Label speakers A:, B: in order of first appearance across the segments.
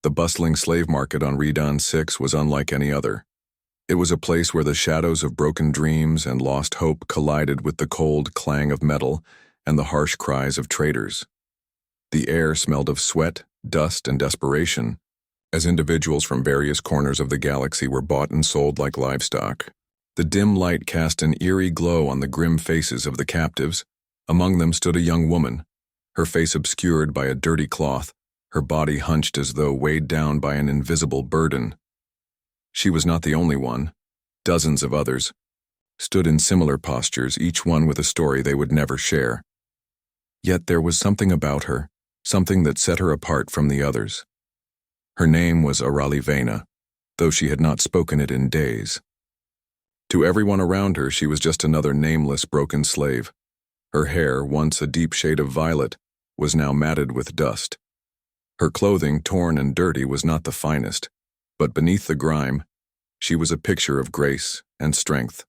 A: The bustling slave market on Redan 6 was unlike any other. It was a place where the shadows of broken dreams and lost hope collided with the cold clang of metal and the harsh cries of traders. The air smelled of sweat, dust, and desperation, as individuals from various corners of the galaxy were bought and sold like livestock. The dim light cast an eerie glow on the grim faces of the captives. Among them stood a young woman, her face obscured by a dirty cloth, her body hunched as though weighed down by an invisible burden. She was not the only one. Dozens of others stood in similar postures, each one with a story they would never share. Yet there was something about her, something that set her apart from the others. Her name was Vena, though she had not spoken it in days. To everyone around her, she was just another nameless, broken slave. Her hair, once a deep shade of violet, was now matted with dust. Her clothing, torn and dirty, was not the finest, but beneath the grime, she was a picture of grace and strength.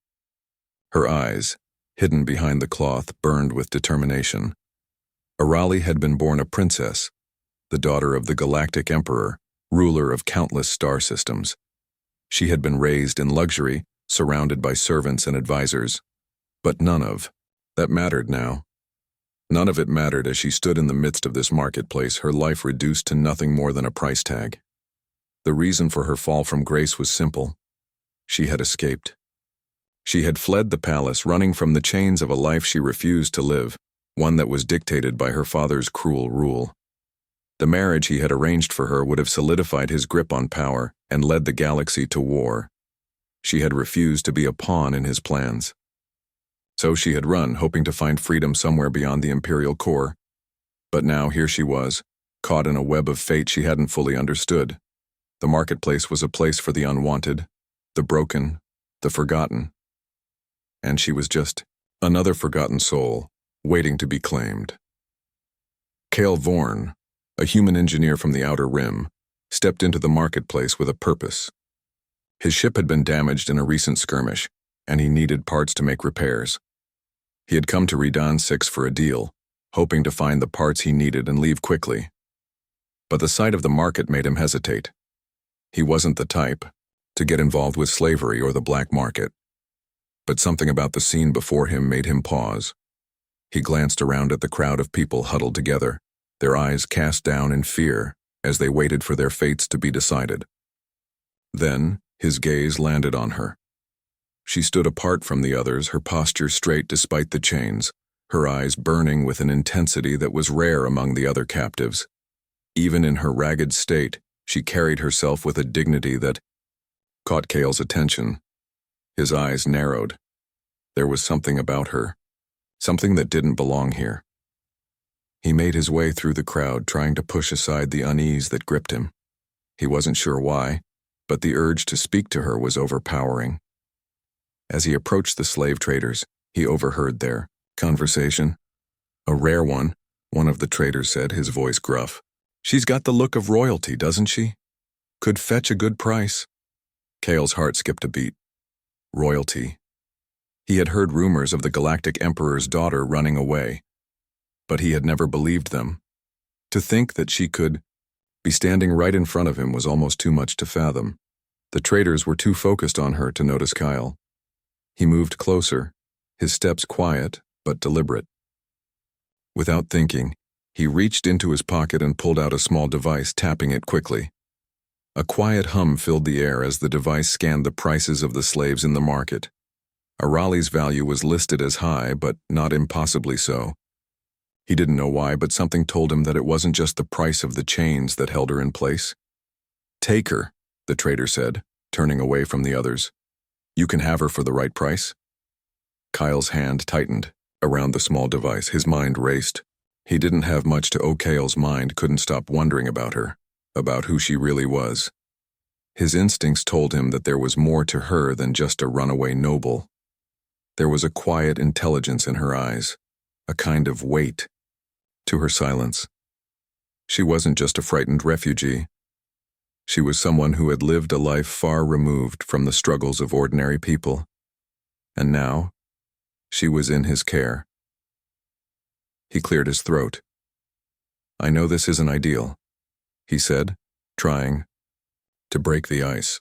A: Her eyes, hidden behind the cloth, burned with determination. Arali had been born a princess, the daughter of the Galactic Emperor, ruler of countless star systems. She had been raised in luxury, surrounded by servants and advisors, but none of that mattered now. None of it mattered as she stood in the midst of this marketplace, her life reduced to nothing more than a price tag. The reason for her fall from grace was simple. She had escaped. She had fled the palace, running from the chains of a life she refused to live, one that was dictated by her father's cruel rule. The marriage he had arranged for her would have solidified his grip on power and led the galaxy to war. She had refused to be a pawn in his plans. So she had run, hoping to find freedom somewhere beyond the Imperial core. But now here she was, caught in a web of fate she hadn't fully understood. The marketplace was a place for the unwanted, the broken, the forgotten. And she was just another forgotten soul, waiting to be claimed. Kale Vorn, a human engineer from the Outer Rim, stepped into the marketplace with a purpose. His ship had been damaged in a recent skirmish, and he needed parts to make repairs. He had come to Redan 6 for a deal, hoping to find the parts he needed and leave quickly. But the sight of the market made him hesitate. He wasn't the type to get involved with slavery or the black market. But something about the scene before him made him pause. He glanced around at the crowd of people huddled together, their eyes cast down in fear as they waited for their fates to be decided. Then, his gaze landed on her. She stood apart from the others, her posture straight despite the chains, her eyes burning with an intensity that was rare among the other captives. Even in her ragged state, she carried herself with a dignity that caught Kale's attention. His eyes narrowed. There was something about her, something that didn't belong here. He made his way through the crowd, trying to push aside the unease that gripped him. He wasn't sure why, but the urge to speak to her was overpowering. As he approached the slave traders, he overheard their conversation. A rare one of the traders said, his voice gruff. "She's got the look of royalty, doesn't she? Could fetch a good price." Kale's heart skipped a beat. Royalty. He had heard rumors of the Galactic Emperor's daughter running away, but he had never believed them. To think that she could be standing right in front of him was almost too much to fathom. The traders were too focused on her to notice Kyle. He moved closer, his steps quiet but deliberate. Without thinking, he reached into his pocket and pulled out a small device, tapping it quickly. A quiet hum filled the air as the device scanned the prices of the slaves in the market. Arali's value was listed as high, but not impossibly so. He didn't know why, but something told him that it wasn't just the price of the chains that held her in place. "Take her," the trader said, turning away from the others. "You can have her for the right price." Kyle's hand tightened around the small device. His mind raced. He didn't have much to owe. Kale's mind couldn't stop wondering about her, about who she really was. His instincts told him that there was more to her than just a runaway noble. There was a quiet intelligence in her eyes, a kind of weight to her silence. She wasn't just a frightened refugee. She was someone who had lived a life far removed from the struggles of ordinary people. And now, she was in his care. He cleared his throat. "I know this isn't ideal," he said, trying to break the ice.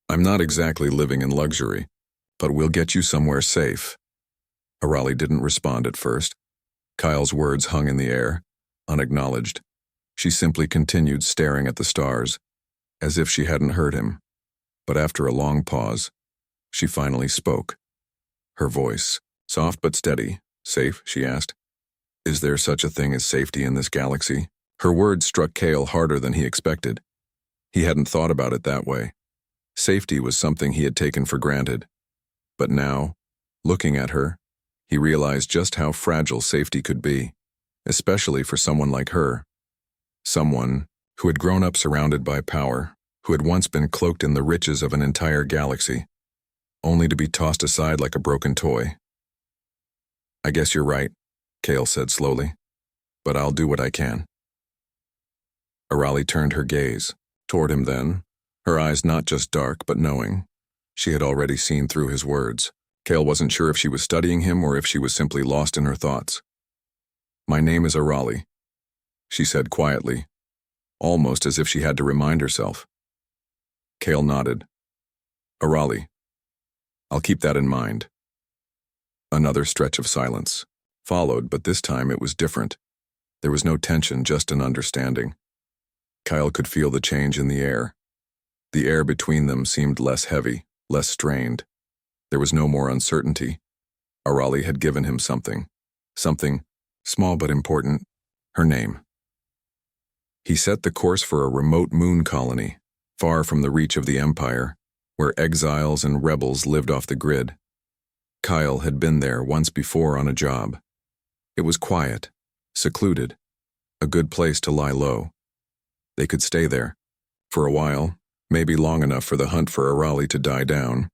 A: I'm not exactly living in luxury, but we'll get you somewhere safe. Arali didn't respond at first. Kyle's words hung in the air, unacknowledged. She simply continued staring at the stars, as if she hadn't heard him. But after a long pause, she finally spoke. Her voice, soft but steady. Safe, she asked. Is there such a thing as safety in this galaxy? Her words struck Kale harder than he expected. He hadn't thought about it that way. Safety was something he had taken for granted. But now, looking at her, he realized just how fragile safety could be, especially for someone like her. Someone who had grown up surrounded by power, who had once been cloaked in the riches of an entire galaxy, only to be tossed aside like a broken toy. I guess you're right, Kale said slowly, but I'll do what I can. Arali turned her gaze toward him then, her eyes not just dark but knowing. She had already seen through his words. Kale wasn't sure if she was studying him or if she was simply lost in her thoughts. My name is Arali, she said quietly, almost as if she had to remind herself. Kale nodded. Arali. I'll keep that in mind. Another stretch of silence followed, but this time it was different. There was no tension, just an understanding. Kyle could feel the change in the air. The air between them seemed less heavy, less strained. There was no more uncertainty. Arali had given him something small but important, her name. He set the course for a remote moon colony, far from the reach of the Empire, where exiles and rebels lived off the grid. Kyle had been there once before on a job. It was quiet, secluded, a good place to lie low. They could stay there, for a while, maybe long enough for the hunt for Arali to die down.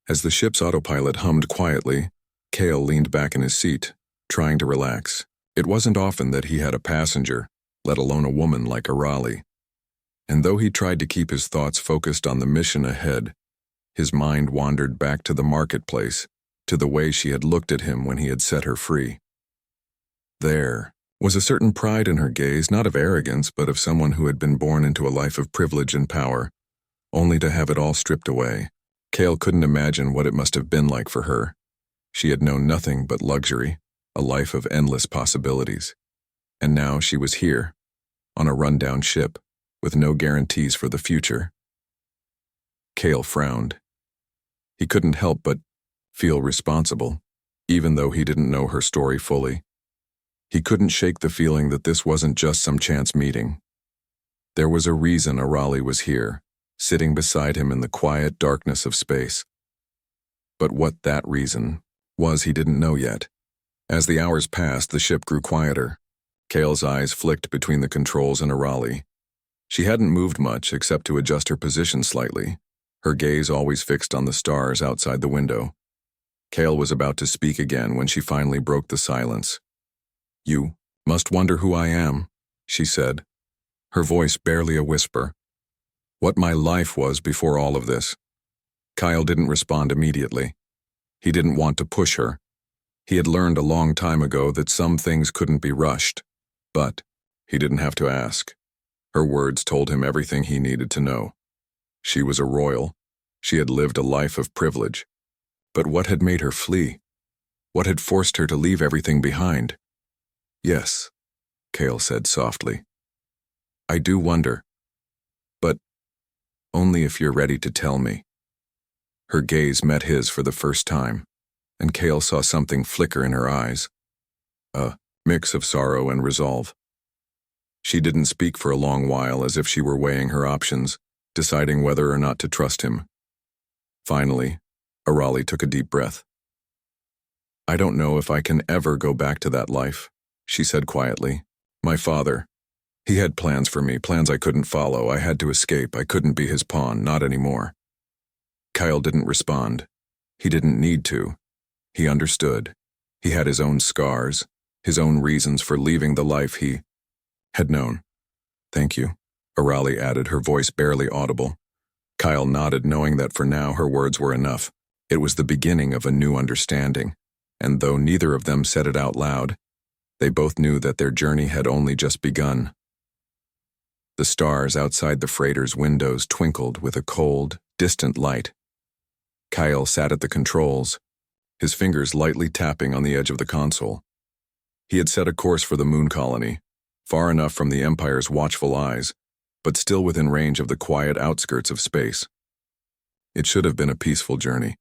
A: As the ship's autopilot hummed quietly, Kale leaned back in his seat, trying to relax. It wasn't often that he had a passenger, let alone a woman like Arali. And though he tried to keep his thoughts focused on the mission ahead, his mind wandered back to the marketplace, to the way she had looked at him when he had set her free. There was a certain pride in her gaze, not of arrogance, but of someone who had been born into a life of privilege and power, only to have it all stripped away. Kale couldn't imagine what it must have been like for her. She had known nothing but luxury, a life of endless possibilities. And now she was here, on a rundown ship, with no guarantees for the future. Kale frowned. He couldn't help but feel responsible, even though he didn't know her story fully. He couldn't shake the feeling that this wasn't just some chance meeting. There was a reason Arali was here, sitting beside him in the quiet darkness of space. But what that reason was, he didn't know yet. As the hours passed, the ship grew quieter. Kale's eyes flicked between the controls and Arali. She hadn't moved much except to adjust her position slightly, her gaze always fixed on the stars outside the window. Kale was about to speak again when she finally broke the silence. You must wonder who I am, she said, her voice barely a whisper. What my life was before all of this. Kyle didn't respond immediately. He didn't want to push her. He had learned a long time ago that some things couldn't be rushed, but he didn't have to ask. Her words told him everything he needed to know. She was a royal. She had lived a life of privilege. But what had made her flee? What had forced her to leave everything behind? Yes, Kale said softly. I do wonder. But only if you're ready to tell me. Her gaze met his for the first time, and Kale saw something flicker in her eyes. A mix of sorrow and resolve. She didn't speak for a long while, as if she were weighing her options, deciding whether or not to trust him. Finally, Arali took a deep breath. I don't know if I can ever go back to that life, she said quietly. My father, he had plans for me, plans I couldn't follow. I had to escape. I couldn't be his pawn, not anymore. Kyle didn't respond. He didn't need to. He understood. He had his own scars, his own reasons for leaving the life he had known. Thank you, Arali added, her voice barely audible. Kyle nodded, knowing that for now her words were enough. It was the beginning of a new understanding, and though neither of them said it out loud, they both knew that their journey had only just begun. The stars outside the freighter's windows twinkled with a cold, distant light. Kyle sat at the controls, his fingers lightly tapping on the edge of the console. He had set a course for the moon colony, far enough from the Empire's watchful eyes, but still within range of the quiet outskirts of space. It should have been a peaceful journey,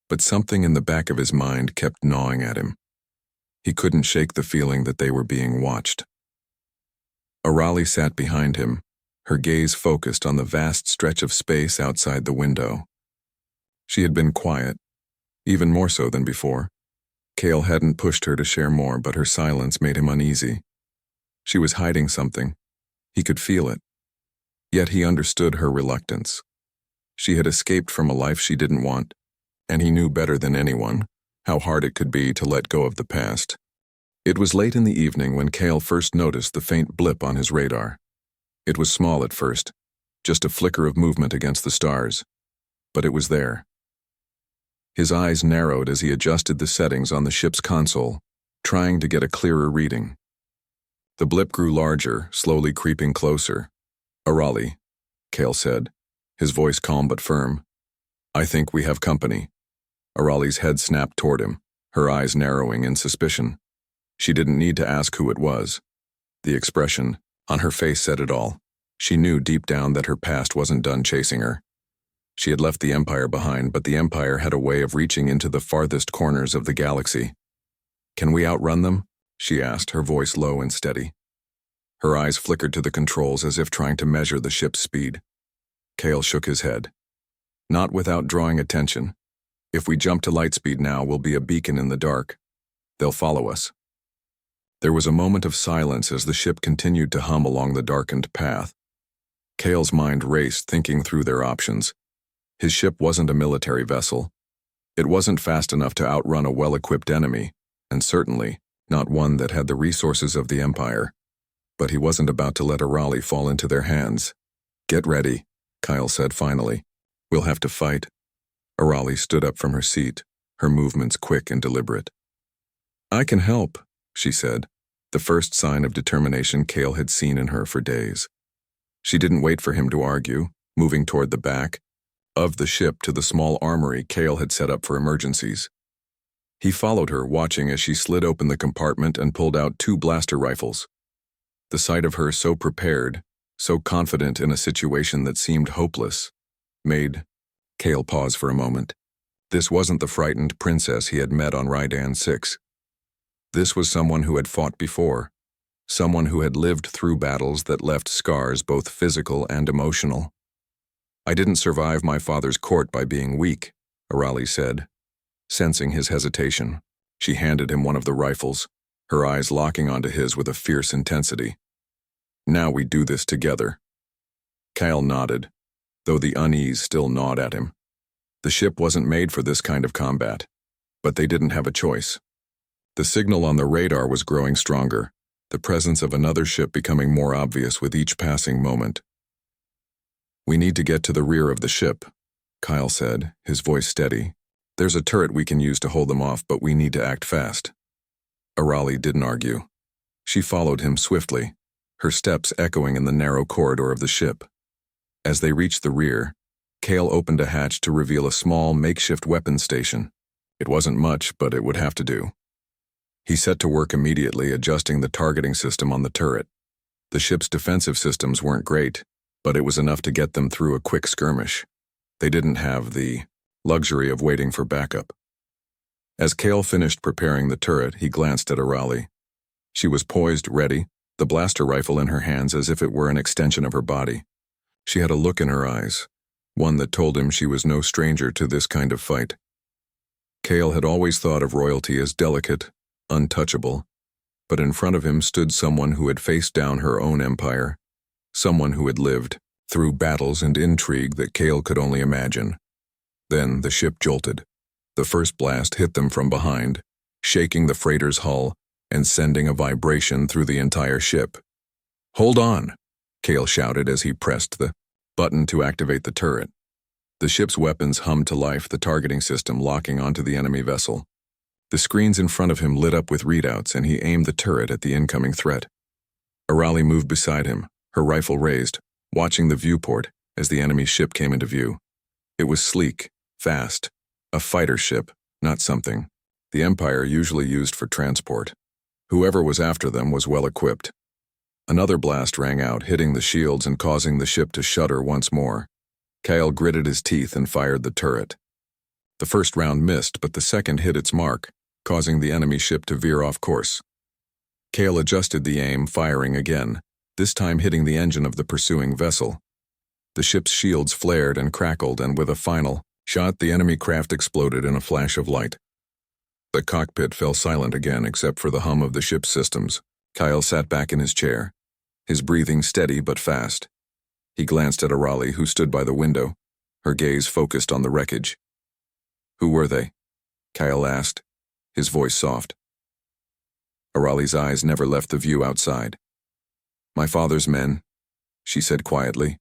A: but something in the back of his mind kept gnawing at him. He couldn't shake the feeling that they were being watched. Arali sat behind him, her gaze focused on the vast stretch of space outside the window. She had been quiet, even more so than before. Kale hadn't pushed her to share more, but her silence made him uneasy. She was hiding something. He could feel it. Yet he understood her reluctance. She had escaped from a life she didn't want, and he knew better than anyone how hard it could be to let go of the past. It was late in the evening when Kale first noticed the faint blip on his radar. It was small at first, just a flicker of movement against the stars, but it was there. His eyes narrowed as he adjusted the settings on the ship's console, trying to get a clearer reading. The blip grew larger, slowly creeping closer. "Arali," Kale said, his voice calm but firm. "I think we have company." Arali's head snapped toward him, her eyes narrowing in suspicion. She didn't need to ask who it was. The expression on her face said it all. She knew deep down that her past wasn't done chasing her. She had left the Empire behind, but the Empire had a way of reaching into the farthest corners of the galaxy. "Can we outrun them?" she asked, her voice low and steady. Her eyes flickered to the controls as if trying to measure the ship's speed. Kale shook his head. "Not without drawing attention. If we jump to light speed now, we'll be a beacon in the dark. They'll follow us." There was a moment of silence as the ship continued to hum along the darkened path. Kale's mind raced, thinking through their options. His ship wasn't a military vessel. It wasn't fast enough to outrun a well-equipped enemy, and certainly not one that had the resources of the Empire. But he wasn't about to let Arali fall into their hands. "Get ready," Kyle said finally. "We'll have to fight." Arali stood up from her seat, her movements quick and deliberate. "I can help," she said, the first sign of determination Kale had seen in her for days. She didn't wait for him to argue, moving toward the back of the ship to the small armory Kale had set up for emergencies. He followed her, watching as she slid open the compartment and pulled out 2 blaster rifles. The sight of her so prepared, so confident in a situation that seemed hopeless, made Kale pause for a moment. This wasn't the frightened princess he had met on Rydan 6. This was someone who had fought before, someone who had lived through battles that left scars both physical and emotional. "I didn't survive my father's court by being weak," Arali said. Sensing his hesitation, she handed him one of the rifles, her eyes locking onto his with a fierce intensity. "Now we do this together." Kyle nodded, though the unease still gnawed at him. The ship wasn't made for this kind of combat, but they didn't have a choice. The signal on the radar was growing stronger, the presence of another ship becoming more obvious with each passing moment. "We need to get to the rear of the ship," Kyle said, his voice steady. "There's a turret we can use to hold them off, but we need to act fast." Arali didn't argue. She followed him swiftly, her steps echoing in the narrow corridor of the ship. As they reached the rear, Kale opened a hatch to reveal a small makeshift weapons station. It wasn't much, but it would have to do. He set to work immediately, adjusting the targeting system on the turret. The ship's defensive systems weren't great, but it was enough to get them through a quick skirmish. They didn't have the luxury of waiting for backup. As Kale finished preparing the turret, he glanced at Arali. She was poised, ready, the blaster rifle in her hands as if it were an extension of her body. She had a look in her eyes, one that told him she was no stranger to this kind of fight. Kale had always thought of royalty as delicate, untouchable, but in front of him stood someone who had faced down her own empire, someone who had lived through battles and intrigue that Kale could only imagine. Then the ship jolted. The first blast hit them from behind, shaking the freighter's hull and sending a vibration through the entire ship. "Hold on," Kale shouted as he pressed the button to activate the turret. The ship's weapons hummed to life, the targeting system locking onto the enemy vessel. The screens in front of him lit up with readouts, and he aimed the turret at the incoming threat. Arali moved beside him, her rifle raised, watching the viewport as the enemy ship came into view. It was sleek, fast, a fighter ship, not something the Empire usually used for transport. Whoever was after them was well equipped. Another blast rang out, hitting the shields and causing the ship to shudder once more. Kyle gritted his teeth and fired the turret. The first round missed, but the second hit its mark, causing the enemy ship to veer off course. Kale adjusted the aim, firing again, this time hitting the engine of the pursuing vessel. The ship's shields flared and crackled, and with a final shot, the enemy craft exploded in a flash of light. The cockpit fell silent again except for the hum of the ship's systems. Kyle sat back in his chair, his breathing steady but fast. He glanced at Arali, who stood by the window, her gaze focused on the wreckage. "Who were they?" Kyle asked, his voice soft. Arali's eyes never left the view outside. "My father's men," she said quietly.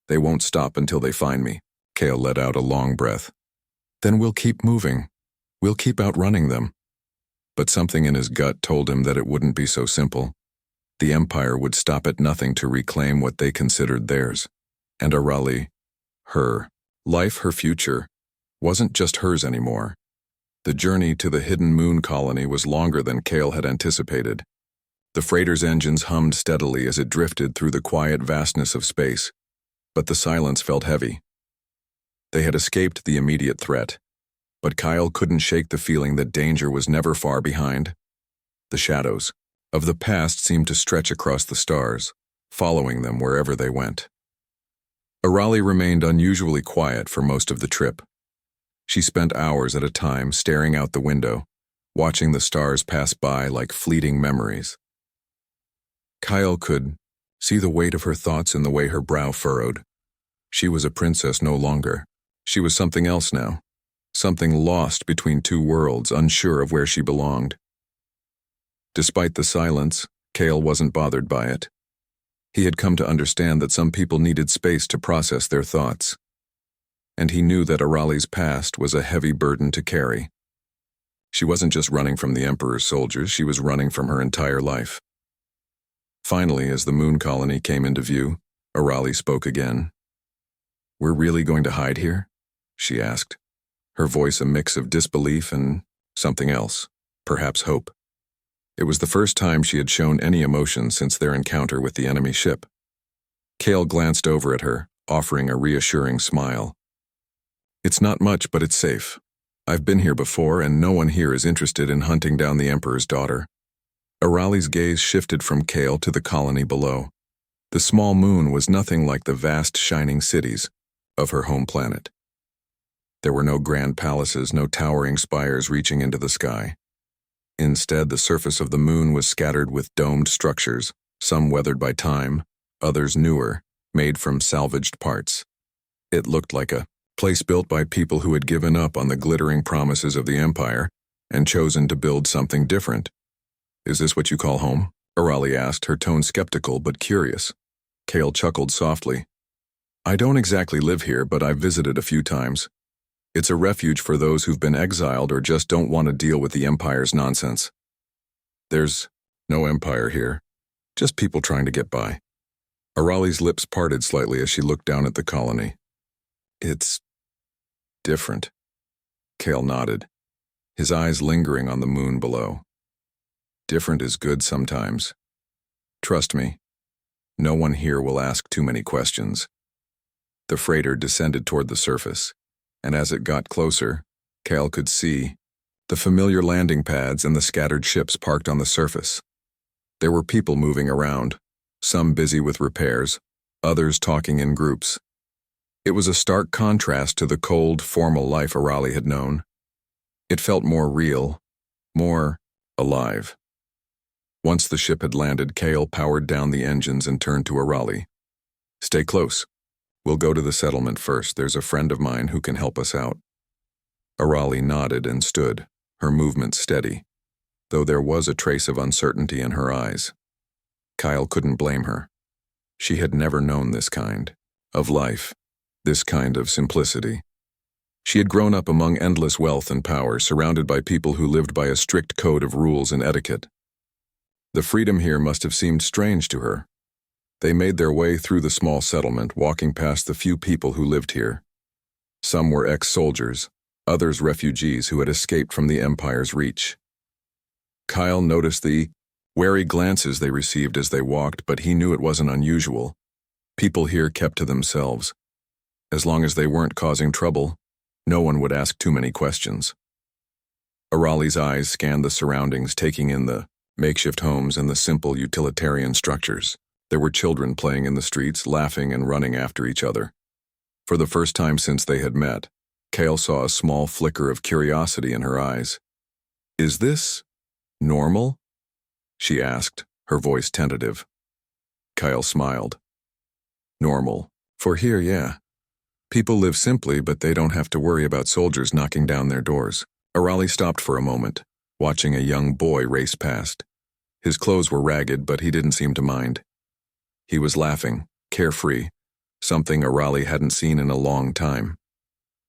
A: "They won't stop until they find me." Kale let out a long breath. "Then we'll keep moving. We'll keep outrunning them." But something in his gut told him that it wouldn't be so simple. The Empire would stop at nothing to reclaim what they considered theirs. And Arali, her life, her future, wasn't just hers anymore. The journey to the hidden moon colony was longer than Kale had anticipated. The freighter's engines hummed steadily as it drifted through the quiet vastness of space, but the silence felt heavy. They had escaped the immediate threat, but Kyle couldn't shake the feeling that danger was never far behind. The shadows of the past seemed to stretch across the stars, following them wherever they went. Arali remained unusually quiet for most of the trip. She spent hours at a time staring out the window, watching the stars pass by like fleeting memories. Kyle could see the weight of her thoughts in the way her brow furrowed. She was a princess no longer. She was something else now. Something lost between two worlds, unsure of where she belonged. Despite the silence, Kale wasn't bothered by it. He had come to understand that some people needed space to process their thoughts. And he knew that Arali's past was a heavy burden to carry. She wasn't just running from the Emperor's soldiers, she was running from her entire life. Finally, as the moon colony came into view, Arali spoke again. "We're really going to hide here?" she asked, her voice a mix of disbelief and something else, perhaps hope. It was the first time she had shown any emotion since their encounter with the enemy ship. Kale glanced over at her, offering a reassuring smile. "It's not much, but it's safe. I've been here before, and no one here is interested in hunting down the Emperor's daughter." Arali's gaze shifted from Kale to the colony below. The small moon was nothing like the vast shining cities of her home planet. There were no grand palaces, no towering spires reaching into the sky. Instead, the surface of the moon was scattered with domed structures, some weathered by time, others newer, made from salvaged parts. It looked like a place built by people who had given up on the glittering promises of the Empire and chosen to build something different. "Is this what you call home?" Arali asked, her tone skeptical but curious. Kale chuckled softly. "I don't exactly live here, but I've visited a few times. It's a refuge for those who've been exiled or just don't want to deal with the Empire's nonsense. There's no Empire here, just people trying to get by." Arali's lips parted slightly as she looked down at the colony. "It's different." Kale nodded, his eyes lingering on the moon below. "Different is good sometimes. Trust me, no one here will ask too many questions." The freighter descended toward the surface, and as it got closer, Kale could see the familiar landing pads and the scattered ships parked on the surface. There were people moving around, some busy with repairs, others talking in groups. It was a stark contrast to the cold, formal life Arali had known. It felt more real, more alive. Once the ship had landed, Kale powered down the engines and turned to Arali. "Stay close. We'll go to the settlement first. There's a friend of mine who can help us out." Arali nodded and stood, her movement steady, though there was a trace of uncertainty in her eyes. Kyle couldn't blame her. She had never known this kind of life, this kind of simplicity. She had grown up among endless wealth and power, surrounded by people who lived by a strict code of rules and etiquette. The freedom here must have seemed strange to her. They made their way through the small settlement, walking past the few people who lived here. Some were ex-soldiers, others refugees who had escaped from the Empire's reach. Kyle noticed the wary glances they received as they walked, but he knew it wasn't unusual. People here kept to themselves. As long as they weren't causing trouble, no one would ask too many questions. Arali's eyes scanned the surroundings, taking in the makeshift homes and the simple utilitarian structures. There were children playing in the streets, laughing and running after each other. For the first time since they had met, Kale saw a small flicker of curiosity in her eyes. "Is this normal?" she asked, her voice tentative. Kyle smiled. "Normal. For here, yeah. People live simply, but they don't have to worry about soldiers knocking down their doors." Arali stopped for a moment, watching a young boy race past. His clothes were ragged, but he didn't seem to mind. He was laughing, carefree, something Arali hadn't seen in a long time.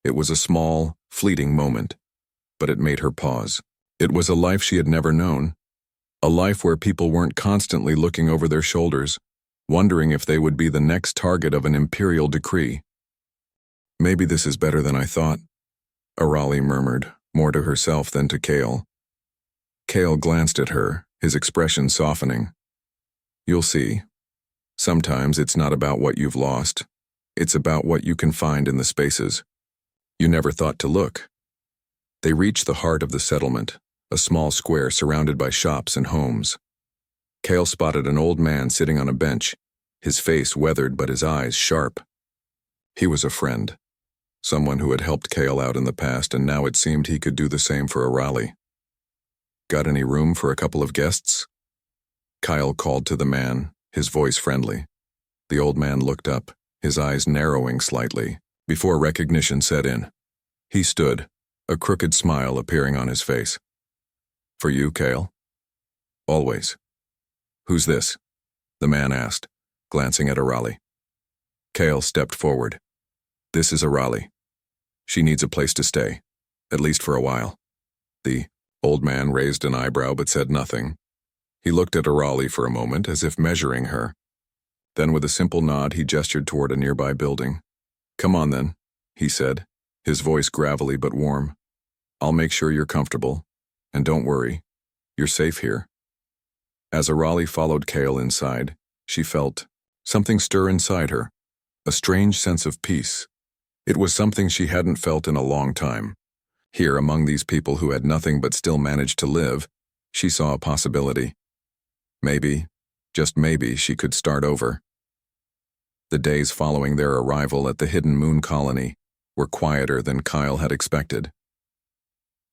A: It was a small, fleeting moment, but it made her pause. It was a life she had never known, a life where people weren't constantly looking over their shoulders, wondering if they would be the next target of an imperial decree. "Maybe this is better than I thought," Arali murmured, more to herself than to Kale. Kale glanced at her, his expression softening. "You'll see. Sometimes it's not about what you've lost. It's about what you can find in the spaces you never thought to look." They reached the heart of the settlement, a small square surrounded by shops and homes. Kale spotted an old man sitting on a bench, his face weathered but his eyes sharp. He was a friend, someone who had helped Kale out in the past, and now it seemed he could do the same for Arali. "Got any room for a couple of guests?" Kyle called to the man, his voice friendly. The old man looked up, his eyes narrowing slightly, before recognition set in. He stood, a crooked smile appearing on his face. "For you, Kale?" "Always." "Who's this?" the man asked, glancing at Arali. Kale stepped forward. "This is Arali. She needs a place to stay, at least for a while." The old man raised an eyebrow but said nothing. He looked at Arali for a moment, as if measuring her. Then with a simple nod, he gestured toward a nearby building. "Come on then," he said, his voice gravelly but warm. "I'll make sure you're comfortable. And don't worry, you're safe here." As Arali followed Kale inside, she felt something stir inside her, a strange sense of peace. It was something she hadn't felt in a long time. Here, among these people who had nothing but still managed to live, she saw a possibility. Maybe, just maybe, she could start over. The days following their arrival at the hidden moon colony were quieter than Kyle had expected.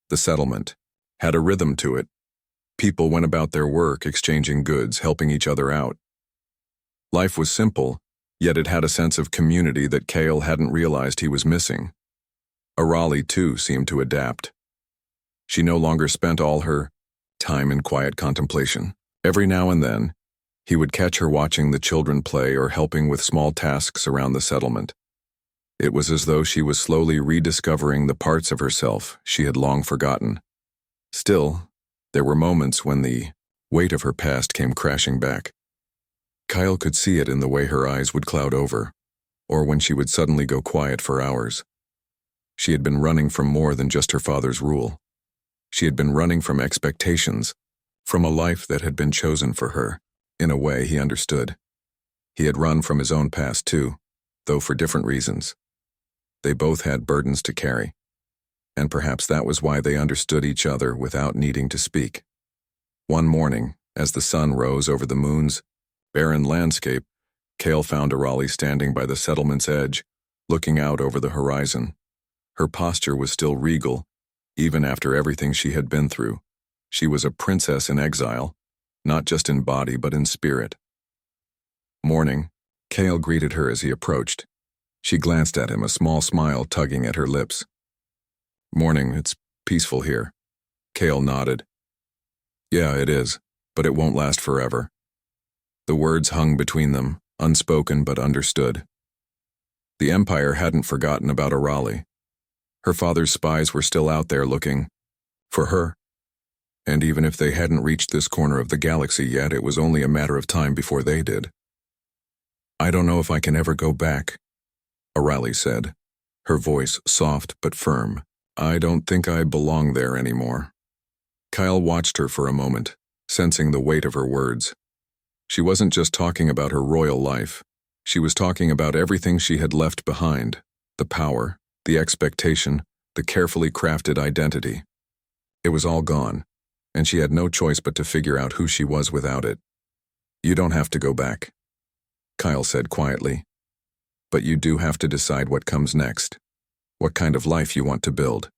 A: The settlement had a rhythm to it. People went about their work, exchanging goods, helping each other out. Life was simple, yet it had a sense of community that Kale hadn't realized he was missing. Arali, too, seemed to adapt. She no longer spent all her time in quiet contemplation. Every now and then, he would catch her watching the children play or helping with small tasks around the settlement. It was as though she was slowly rediscovering the parts of herself she had long forgotten. Still, there were moments when the weight of her past came crashing back. Kyle could see it in the way her eyes would cloud over, or when she would suddenly go quiet for hours. She had been running from more than just her father's rule. She had been running from expectations, from a life that had been chosen for her. In a way, he understood. He had run from his own past too, though for different reasons. They both had burdens to carry, and perhaps that was why they understood each other without needing to speak. One morning, as the sun rose over the moon's barren landscape, Kale found Arali standing by the settlement's edge, looking out over the horizon. Her posture was still regal, even after everything she had been through. She was a princess in exile, not just in body but in spirit. "Morning," Kale greeted her as he approached. She glanced at him, a small smile tugging at her lips. "Morning, it's peaceful here." Kale nodded. "Yeah, it is, but it won't last forever." The words hung between them, unspoken but understood. The Empire hadn't forgotten about Arali. Her father's spies were still out there looking for her. And even if they hadn't reached this corner of the galaxy yet, it was only a matter of time before they did. I don't know if I can ever go back, Arali said, her voice soft but firm. I don't think I belong there anymore. Kyle watched her for a moment, sensing the weight of her words. She wasn't just talking about her royal life. She was talking about everything she had left behind, the power, the expectation, the carefully crafted identity. It was all gone, and she had no choice but to figure out who she was without it. You don't have to go back, Kyle said quietly. But you do have to decide what comes next, what kind of life you want to build.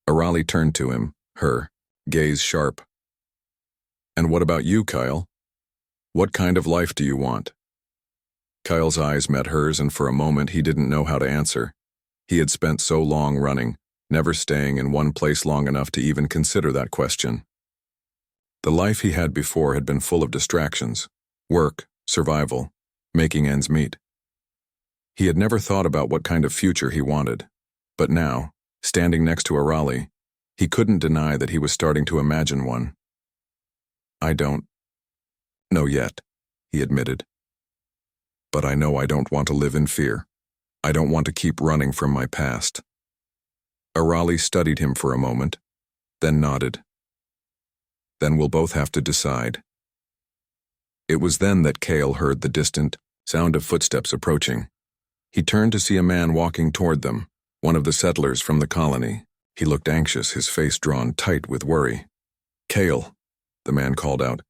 A: Arali turned to him, her gaze sharp. And what about you, Kyle? What kind of life do you want? Kyle's eyes met hers, and for a moment he didn't know how to answer. He had spent so long running, never staying in one place long enough to even consider that question. The life he had before had been full of distractions, work, survival, making ends meet. He had never thought about what kind of future he wanted, but now, standing next to Arali, he couldn't deny that he was starting to imagine one. I don't know yet, he admitted. But I know I don't want to live in fear. I don't want to keep running from my past. Arali studied him for a moment, then nodded. Then we'll both have to decide. It was then that Kale heard the distant sound of footsteps approaching. He turned to see a man walking toward them, one of the settlers from the colony. He looked anxious, his face drawn tight with worry. Kale, the man called out.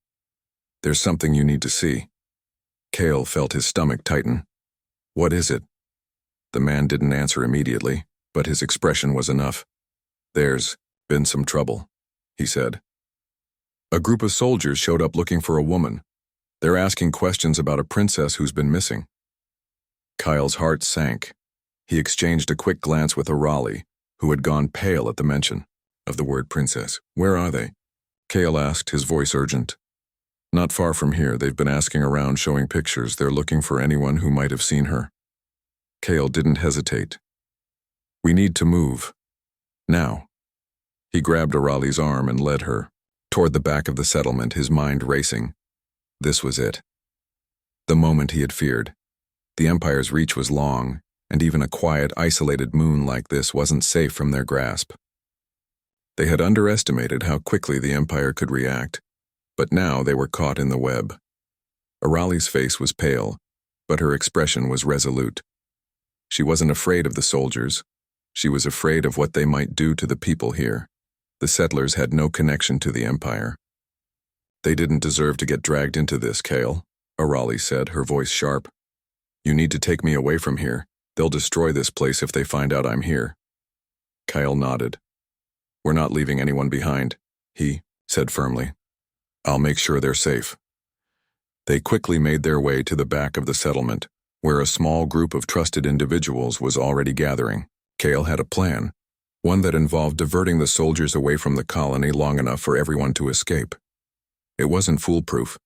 A: There's something you need to see. Kale felt his stomach tighten. What is it? The man didn't answer immediately, but his expression was enough. There's been some trouble, he said. A group of soldiers showed up looking for a woman. They're asking questions about a princess who's been missing. Kyle's heart sank. He exchanged a quick glance with Arali, who had gone pale at the mention of the word princess. Where are they? Kale asked, his voice urgent. Not far from here. They've been asking around, showing pictures. They're looking for anyone who might have seen her. Kale didn't hesitate. We need to move. Now. He grabbed Arali's arm and led her toward the back of the settlement, his mind racing. This was it. The moment he had feared. The Empire's reach was long, and even a quiet, isolated moon like this wasn't safe from their grasp. They had underestimated how quickly the Empire could react, but now they were caught in the web. Arali's face was pale, but her expression was resolute. She wasn't afraid of the soldiers. She was afraid of what they might do to the people here. The settlers had no connection to the Empire. They didn't deserve to get dragged into this, Kale, Arali said, her voice sharp. You need to take me away from here. They'll destroy this place if they find out I'm here. Kyle nodded. We're not leaving anyone behind, he said firmly. I'll make sure they're safe. They quickly made their way to the back of the settlement, where a small group of trusted individuals was already gathering. Kale had a plan, one that involved diverting the soldiers away from the colony long enough for everyone to escape. It wasn't foolproof,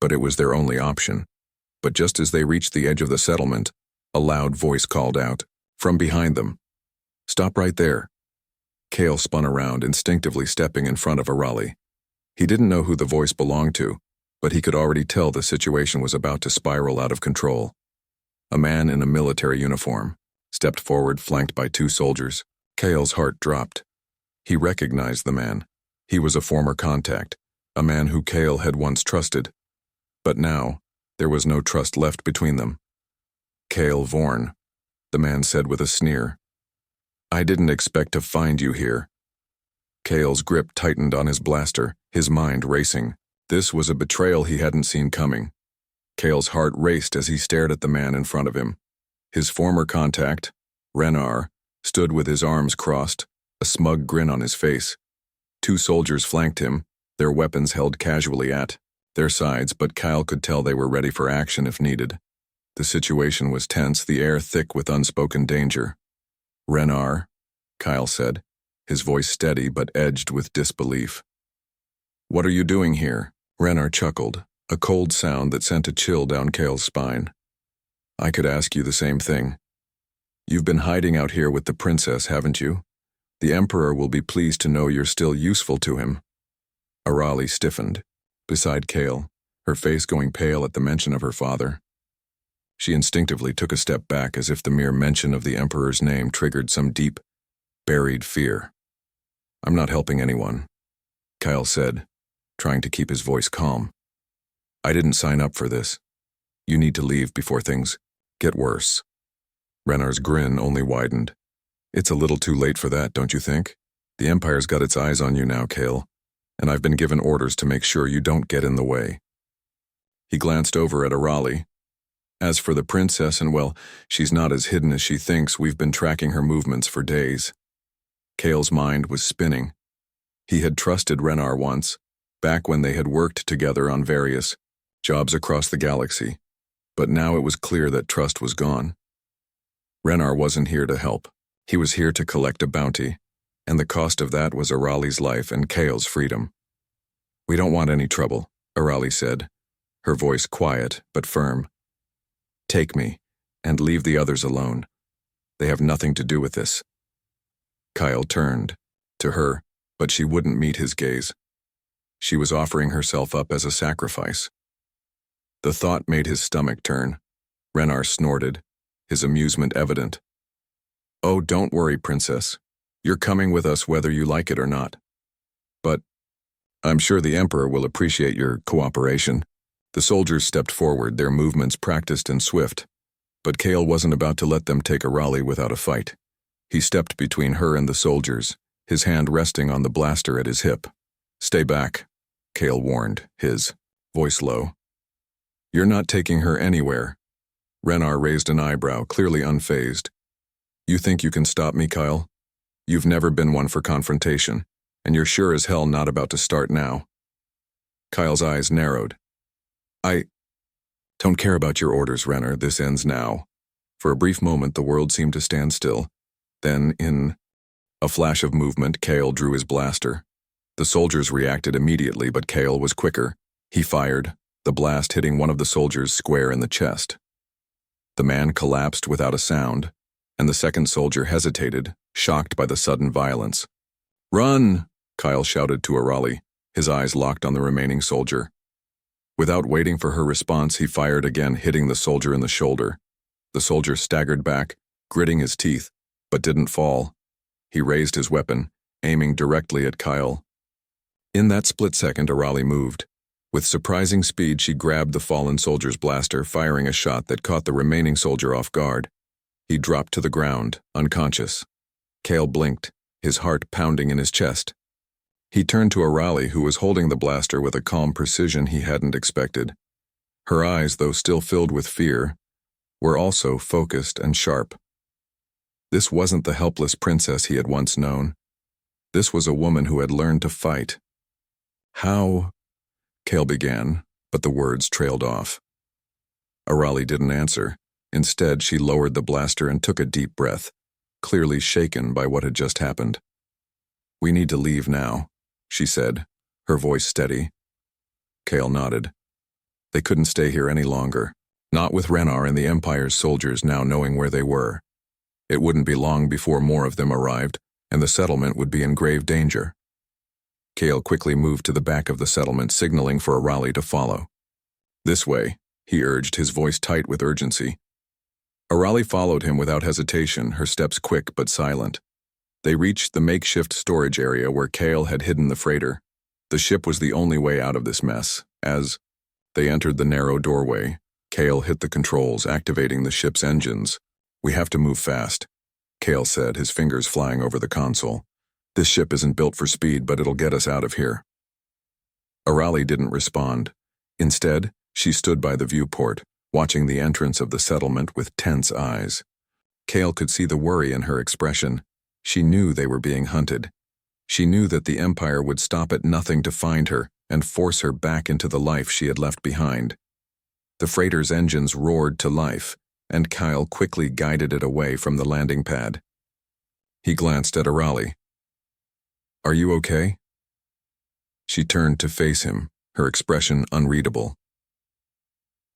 A: but it was their only option. But just as they reached the edge of the settlement, a loud voice called out, from behind them. Stop right there. Kale spun around, instinctively stepping in front of Arali. He didn't know who the voice belonged to, but he could already tell the situation was about to spiral out of control. A man in a military uniform stepped forward, flanked by two soldiers. Kale's heart dropped. He recognized the man. He was a former contact, a man who Kale had once trusted. But now, there was no trust left between them. Kale Vorn, the man said with a sneer. I didn't expect to find you here. Kale's grip tightened on his blaster, his mind racing. This was a betrayal he hadn't seen coming. Kale's heart raced as he stared at the man in front of him. His former contact, Renar, stood with his arms crossed, a smug grin on his face. Two soldiers flanked him, their weapons held casually at their sides, but Kyle could tell they were ready for action if needed. The situation was tense, the air thick with unspoken danger. Renar, Kyle said, his voice steady but edged with disbelief. What are you doing here? Renar chuckled, a cold sound that sent a chill down Kale's spine. I could ask you the same thing. You've been hiding out here with the princess, haven't you? The Emperor will be pleased to know you're still useful to him. Arali stiffened, beside Kale, her face going pale at the mention of her father. She instinctively took a step back as if the mere mention of the Emperor's name triggered some deep, buried fear. "I'm not helping anyone," Kyle said, trying to keep his voice calm. "I didn't sign up for this. You need to leave before things get worse." Renar's grin only widened. "It's a little too late for that, don't you think? The Empire's got its eyes on you now, Kale, and I've been given orders to make sure you don't get in the way." He glanced over at Arali. "As for the princess, and well, she's not as hidden as she thinks. We've been tracking her movements for days." Kale's mind was spinning. He had trusted Renar once, back when they had worked together on various jobs across the galaxy, but now it was clear that trust was gone. Renar wasn't here to help. He was here to collect a bounty, and the cost of that was Arali's life and Kale's freedom. "We don't want any trouble," Arali said, her voice quiet but firm. "Take me, and leave the others alone. They have nothing to do with this." Kyle turned to her, but she wouldn't meet his gaze. She was offering herself up as a sacrifice. The thought made his stomach turn. Renar snorted, his amusement evident. "Oh, don't worry, Princess. You're coming with us whether you like it or not. But I'm sure the Emperor will appreciate your cooperation." The soldiers stepped forward, their movements practiced and swift. But Kale wasn't about to let them take Arali without a fight. He stepped between her and the soldiers, his hand resting on the blaster at his hip. "Stay back," Kale warned, his voice low. "You're not taking her anywhere." Renar raised an eyebrow, clearly unfazed. "You think you can stop me, Kyle? You've never been one for confrontation, and you're sure as hell not about to start now." Kyle's eyes narrowed. "I don't care about your orders, Renar. This ends now." For a brief moment, the world seemed to stand still. Then, in a flash of movement, Kale drew his blaster. The soldiers reacted immediately, but Kale was quicker. He fired, the blast hitting one of the soldiers square in the chest. The man collapsed without a sound, and the second soldier hesitated, shocked by the sudden violence. "Run!" Kyle shouted to Arali, his eyes locked on the remaining soldier. Without waiting for her response, he fired again, hitting the soldier in the shoulder. The soldier staggered back, gritting his teeth, but didn't fall. He raised his weapon, aiming directly at Kyle. In that split second, Arali moved. With surprising speed, she grabbed the fallen soldier's blaster, firing a shot that caught the remaining soldier off guard. He dropped to the ground, unconscious. Kale blinked, his heart pounding in his chest. He turned to Arali, who was holding the blaster with a calm precision he hadn't expected. Her eyes, though still filled with fear, were also focused and sharp. This wasn't the helpless princess he had once known. This was a woman who had learned to fight. "How?" Kale began, but the words trailed off. Arali didn't answer. Instead, she lowered the blaster and took a deep breath, clearly shaken by what had just happened. "We need to leave now," she said, her voice steady. Kale nodded. They couldn't stay here any longer, not with Renar and the Empire's soldiers now knowing where they were. It wouldn't be long before more of them arrived, and the settlement would be in grave danger. Kale quickly moved to the back of the settlement, signaling for Arali to follow. "This way," he urged, his voice tight with urgency. Arali followed him without hesitation, her steps quick but silent. They reached the makeshift storage area where Kale had hidden the freighter. The ship was the only way out of this mess. As they entered the narrow doorway, Kale hit the controls, activating the ship's engines. "We have to move fast," Kale said, his fingers flying over the console. "This ship isn't built for speed, but it'll get us out of here." Arali didn't respond. Instead, she stood by the viewport, watching the entrance of the settlement with tense eyes. Kale could see the worry in her expression. She knew they were being hunted. She knew that the Empire would stop at nothing to find her and force her back into the life she had left behind. The freighter's engines roared to life, and Kyle quickly guided it away from the landing pad. He glanced at Arali. "Are you okay?" She turned to face him, her expression unreadable.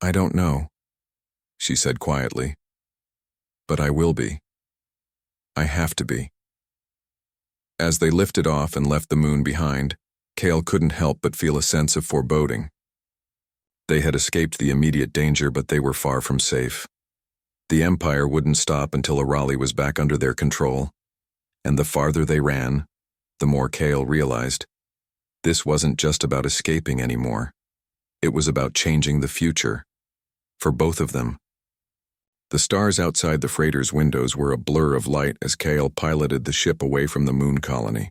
A: "I don't know," she said quietly. "But I will be. I have to be." As they lifted off and left the moon behind, Kale couldn't help but feel a sense of foreboding. They had escaped the immediate danger, but they were far from safe. The Empire wouldn't stop until Arali was back under their control, and the farther they ran, the more Kale realized this wasn't just about escaping anymore. It was about changing the future, for both of them. The stars outside the freighter's windows were a blur of light as Kale piloted the ship away from the moon colony.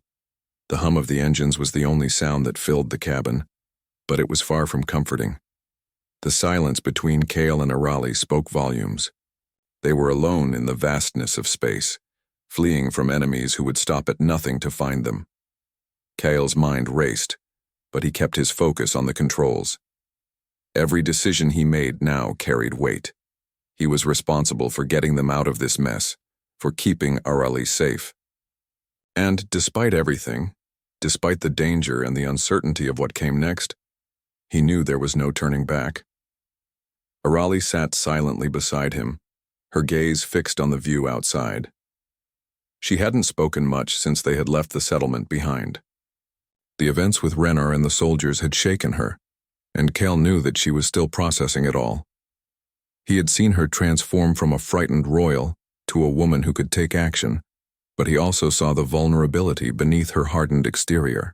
A: The hum of the engines was the only sound that filled the cabin, but it was far from comforting. The silence between Kale and Arali spoke volumes. They were alone in the vastness of space, fleeing from enemies who would stop at nothing to find them. Kale's mind raced, but he kept his focus on the controls. Every decision he made now carried weight. He was responsible for getting them out of this mess, for keeping Arali safe. And despite everything, despite the danger and the uncertainty of what came next, he knew there was no turning back. Arali sat silently beside him, her gaze fixed on the view outside. She hadn't spoken much since they had left the settlement behind. The events with Renar and the soldiers had shaken her, and Kale knew that she was still processing it all. He had seen her transform from a frightened royal to a woman who could take action, but he also saw the vulnerability beneath her hardened exterior.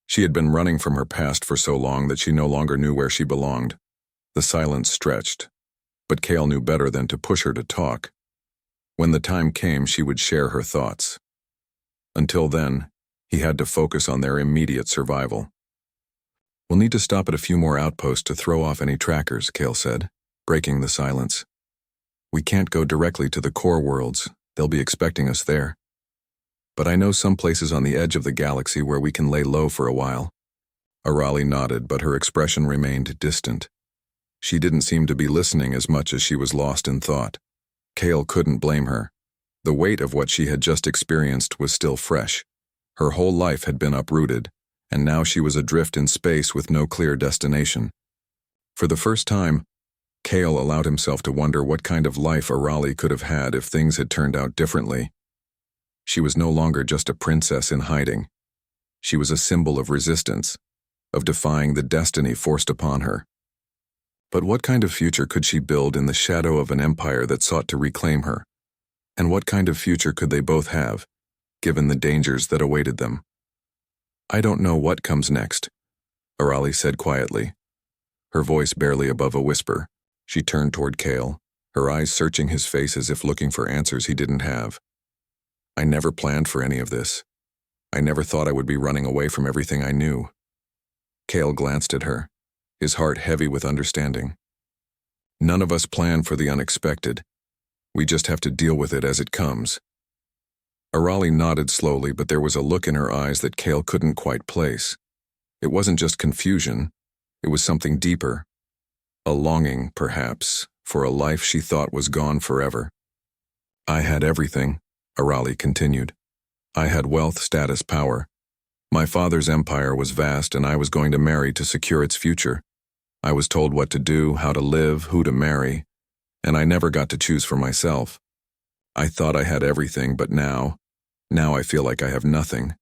A: She had been running from her past for so long that she no longer knew where she belonged. The silence stretched, but Kale knew better than to push her to talk. When the time came, she would share her thoughts. Until then, he had to focus on their immediate survival. "We'll need to stop at a few more outposts to throw off any trackers," Kale said, breaking the silence. "We can't go directly to the core worlds. They'll be expecting us there. But I know some places on the edge of the galaxy where we can lay low for a while." Arali nodded, but her expression remained distant. She didn't seem to be listening as much as she was lost in thought. Kale couldn't blame her. The weight of what she had just experienced was still fresh. Her whole life had been uprooted, and now she was adrift in space with no clear destination. For the first time, Kale allowed himself to wonder what kind of life Arali could have had if things had turned out differently. She was no longer just a princess in hiding. She was a symbol of resistance, of defying the destiny forced upon her. But what kind of future could she build in the shadow of an empire that sought to reclaim her? And what kind of future could they both have, given the dangers that awaited them? "I don't know what comes next," Arali said quietly, her voice barely above a whisper. She turned toward Kale, her eyes searching his face as if looking for answers he didn't have. "I never planned for any of this. I never thought I would be running away from everything I knew." Kale glanced at her, his heart heavy with understanding. "None of us plan for the unexpected. We just have to deal with it as it comes." Arali nodded slowly, but there was a look in her eyes that Kale couldn't quite place. It wasn't just confusion, it was something deeper. A longing, perhaps, for a life she thought was gone forever. "I had everything," Arali continued. "I had wealth, status, power. My father's empire was vast, and I was going to marry to secure its future. I was told what to do, how to live, who to marry, and I never got to choose for myself. I thought I had everything, but now I feel like I have nothing."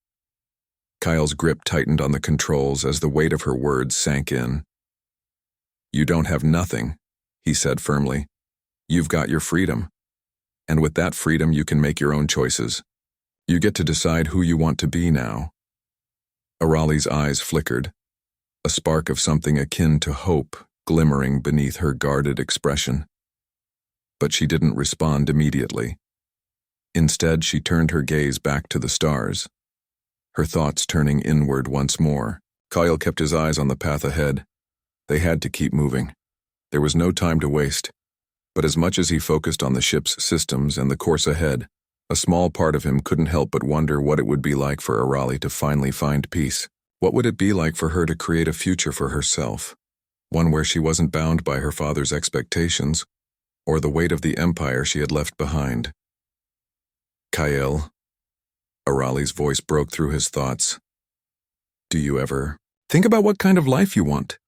A: Kyle's grip tightened on the controls as the weight of her words sank in. "You don't have nothing," he said firmly. "You've got your freedom. And with that freedom, you can make your own choices. You get to decide who you want to be now." Arali's eyes flickered, a spark of something akin to hope glimmering beneath her guarded expression. But she didn't respond immediately. Instead, she turned her gaze back to the stars, her thoughts turning inward once more. Kyle kept his eyes on the path ahead. They had to keep moving. There was no time to waste. But as much as he focused on the ship's systems and the course ahead, a small part of him couldn't help but wonder what it would be like for Arali to finally find peace. What would it be like for her to create a future for herself? One where she wasn't bound by her father's expectations, or the weight of the empire she had left behind. "Kyle," Arali's voice broke through his thoughts. "Do you ever think about what kind of life you want?"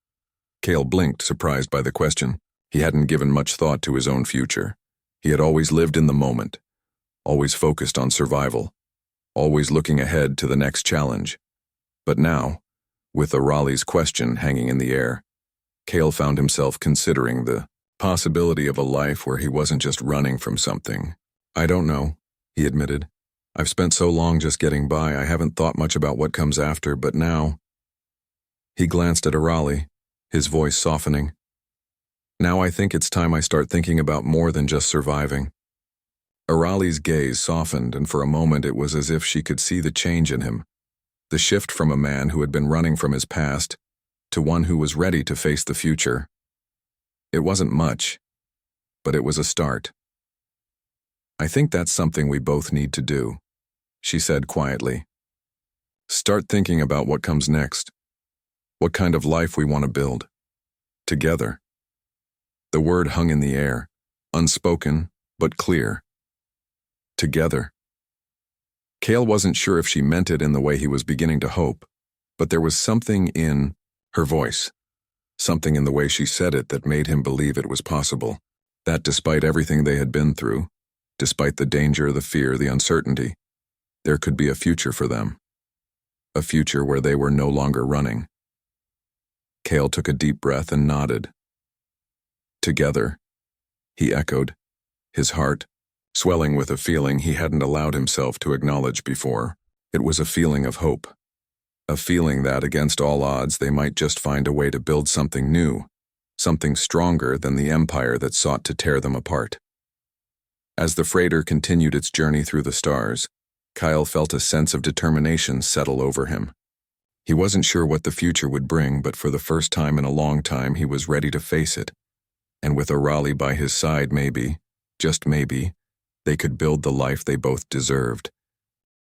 A: Kale blinked, surprised by the question. He hadn't given much thought to his own future. He had always lived in the moment, always focused on survival, always looking ahead to the next challenge. But now, with Arali's question hanging in the air, Kale found himself considering the Possibility of a life where he wasn't just running from something. I don't know, he admitted. I've spent so long just getting by, I haven't thought much about what comes after, but now. He glanced at Arali, his voice softening. Now I think it's time I start thinking about more than just surviving. Arali's gaze softened, and for a moment it was as if she could see the change in him, the shift from a man who had been running from his past to one who was ready to face the future. It wasn't much, but it was a start. I think that's something we both need to do, she said quietly. Start thinking about what comes next, what kind of life we want to build, together. The word hung in the air, unspoken, but clear. Together. Kale wasn't sure if she meant it in the way he was beginning to hope, but there was something in her voice, something in the way she said it that made him believe it was possible, that despite everything they had been through, despite the danger, the fear, the uncertainty, there could be a future for them. A future where they were no longer running. Kale took a deep breath and nodded. Together, he echoed, his heart swelling with a feeling he hadn't allowed himself to acknowledge before. It was a feeling of hope. A feeling that, against all odds, they might just find a way to build something new, something stronger than the empire that sought to tear them apart. As the freighter continued its journey through the stars, Kyle felt a sense of determination settle over him. He wasn't sure what the future would bring, but for the first time in a long time he was ready to face it. And with Arali by his side, maybe, just maybe, they could build the life they both deserved.